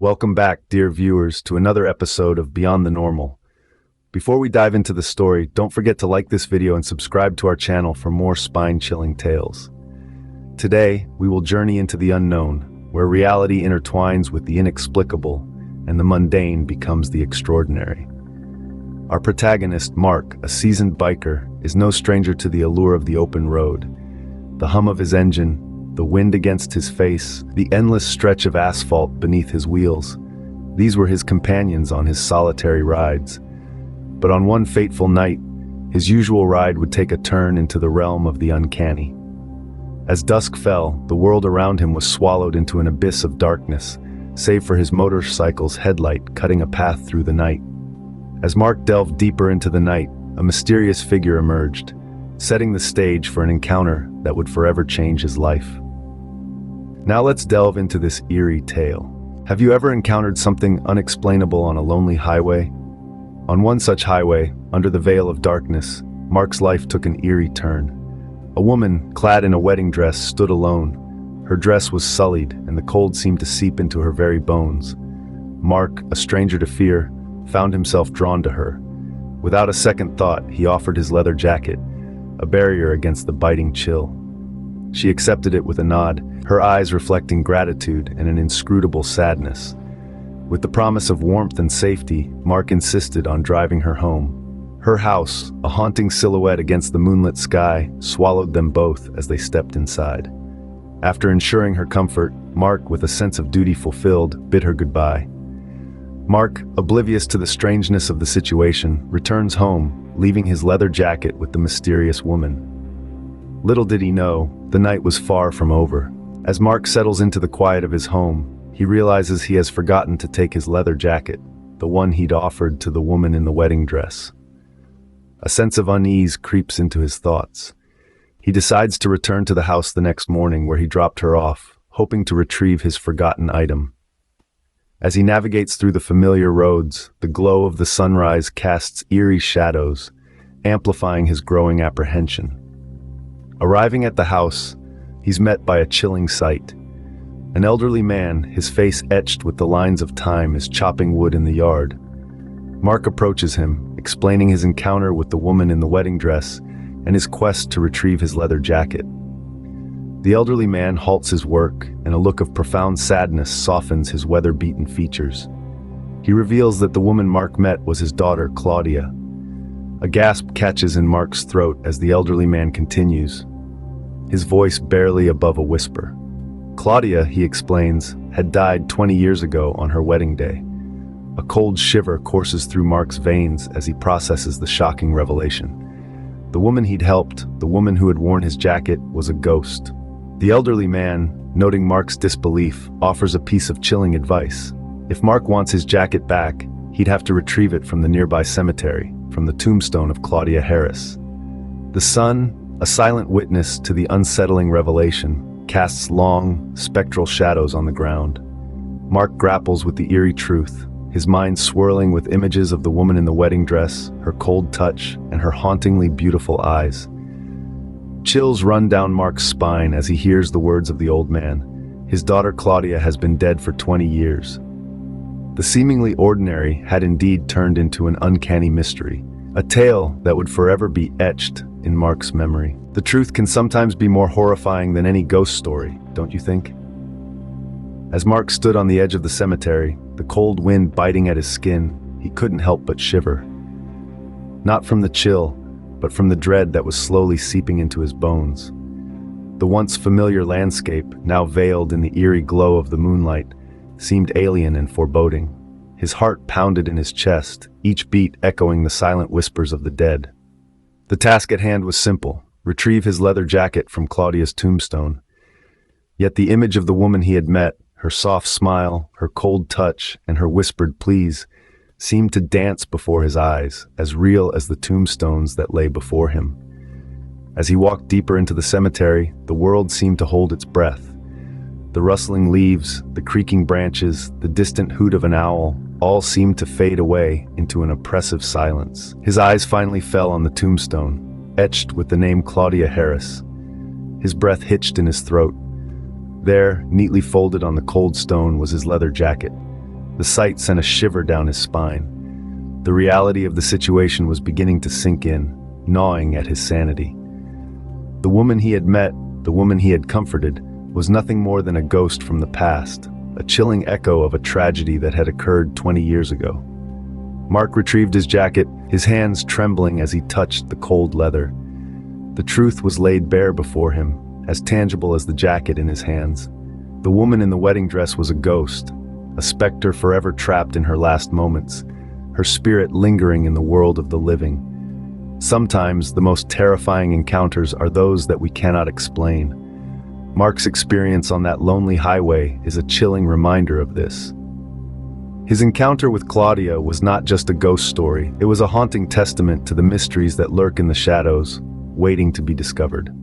Welcome back, dear viewers, to another episode of Beyond the Normal. Before we dive into the story, don't forget to like this video and subscribe to our channel for more spine-chilling tales. Today, we will journey into the unknown, where reality intertwines with the inexplicable and the mundane becomes the extraordinary. Our protagonist, Mark, a seasoned biker, is no stranger to the allure of the open road. The hum of his engine, the wind against his face, the endless stretch of asphalt beneath his wheels. These were his companions on his solitary rides. But on one fateful night, his usual ride would take a turn into the realm of the uncanny. As dusk fell, the world around him was swallowed into an abyss of darkness, save for his motorcycle's headlight cutting a path through the night. As Mark delved deeper into the night, a mysterious figure emerged, setting the stage for an encounter that would forever change his life. Now let's delve into this eerie tale. Have you ever encountered something unexplainable on a lonely highway? On one such highway, under the veil of darkness, Mark's life took an eerie turn. A woman, clad in a wedding dress, stood alone. Her dress was sullied, and the cold seemed to seep into her very bones. Mark, a stranger to fear, found himself drawn to her. Without a second thought, he offered his leather jacket, a barrier against the biting chill. She accepted it with a nod, her eyes reflecting gratitude and an inscrutable sadness. With the promise of warmth and safety, Mark insisted on driving her home. Her house, a haunting silhouette against the moonlit sky, swallowed them both as they stepped inside. After ensuring her comfort, Mark, with a sense of duty fulfilled, bid her goodbye. Mark, oblivious to the strangeness of the situation, returns home, leaving his leather jacket with the mysterious woman. Little did he know, the night was far from over. As Mark settles into the quiet of his home, he realizes he has forgotten to take his leather jacket, the one he'd offered to the woman in the wedding dress. A sense of unease creeps into his thoughts. He decides to return to the house the next morning where he dropped her off, hoping to retrieve his forgotten item. As he navigates through the familiar roads, the glow of the sunrise casts eerie shadows, amplifying his growing apprehension. Arriving at the house, he's met by a chilling sight. An elderly man, his face etched with the lines of time, is chopping wood in the yard. Mark approaches him, explaining his encounter with the woman in the wedding dress and his quest to retrieve his leather jacket. The elderly man halts his work, and a look of profound sadness softens his weather-beaten features. He reveals that the woman Mark met was his daughter, Claudia. A gasp catches in Mark's throat as the elderly man continues, his voice barely above a whisper. Claudia, he explains, had died 20 years ago on her wedding day. A cold shiver courses through Mark's veins as he processes the shocking revelation. The woman he'd helped, the woman who had worn his jacket, was a ghost. The elderly man, noting Mark's disbelief, offers a piece of chilling advice. If Mark wants his jacket back, he'd have to retrieve it from the nearby cemetery, from the tombstone of Claudia Harris. The sun, a silent witness to the unsettling revelation, casts long, spectral shadows on the ground. Mark grapples with the eerie truth, his mind swirling with images of the woman in the wedding dress, her cold touch, and her hauntingly beautiful eyes. Chills run down Mark's spine as he hears the words of the old man. His daughter Claudia has been dead for 20 years. The seemingly ordinary had indeed turned into an uncanny mystery, a tale that would forever be etched in Mark's memory. The truth can sometimes be more horrifying than any ghost story, don't you think? As Mark stood on the edge of the cemetery, the cold wind biting at his skin, he couldn't help but shiver. Not from the chill, but from the dread that was slowly seeping into his bones. The once familiar landscape, now veiled in the eerie glow of the moonlight, seemed alien and foreboding. His heart pounded in his chest, each beat echoing the silent whispers of the dead. The task at hand was simple: retrieve his leather jacket from Claudia's tombstone. Yet the image of the woman he had met, her soft smile, her cold touch, and her whispered pleas, seemed to dance before his eyes, as real as the tombstones that lay before him. As he walked deeper into the cemetery, the world seemed to hold its breath. The rustling leaves, the creaking branches, the distant hoot of an owl, all seemed to fade away into an oppressive silence. His eyes finally fell on the tombstone, etched with the name Claudia Harris. His breath hitched in his throat. There, neatly folded on the cold stone, was his leather jacket, The sight sent a shiver down his spine. The reality of the situation was beginning to sink in, gnawing at his sanity. The woman he had met, the woman he had comforted, was nothing more than a ghost from the past, a chilling echo of a tragedy that had occurred 20 years ago. Mark retrieved his jacket, his hands trembling as he touched the cold leather. The truth was laid bare before him, as tangible as the jacket in his hands. The woman in the wedding dress was a ghost, a specter forever trapped in her last moments, her spirit lingering in the world of the living. Sometimes the most terrifying encounters are those that we cannot explain. Mark's experience on that lonely highway is a chilling reminder of this. His encounter with Claudia was not just a ghost story, it was a haunting testament to the mysteries that lurk in the shadows, waiting to be discovered.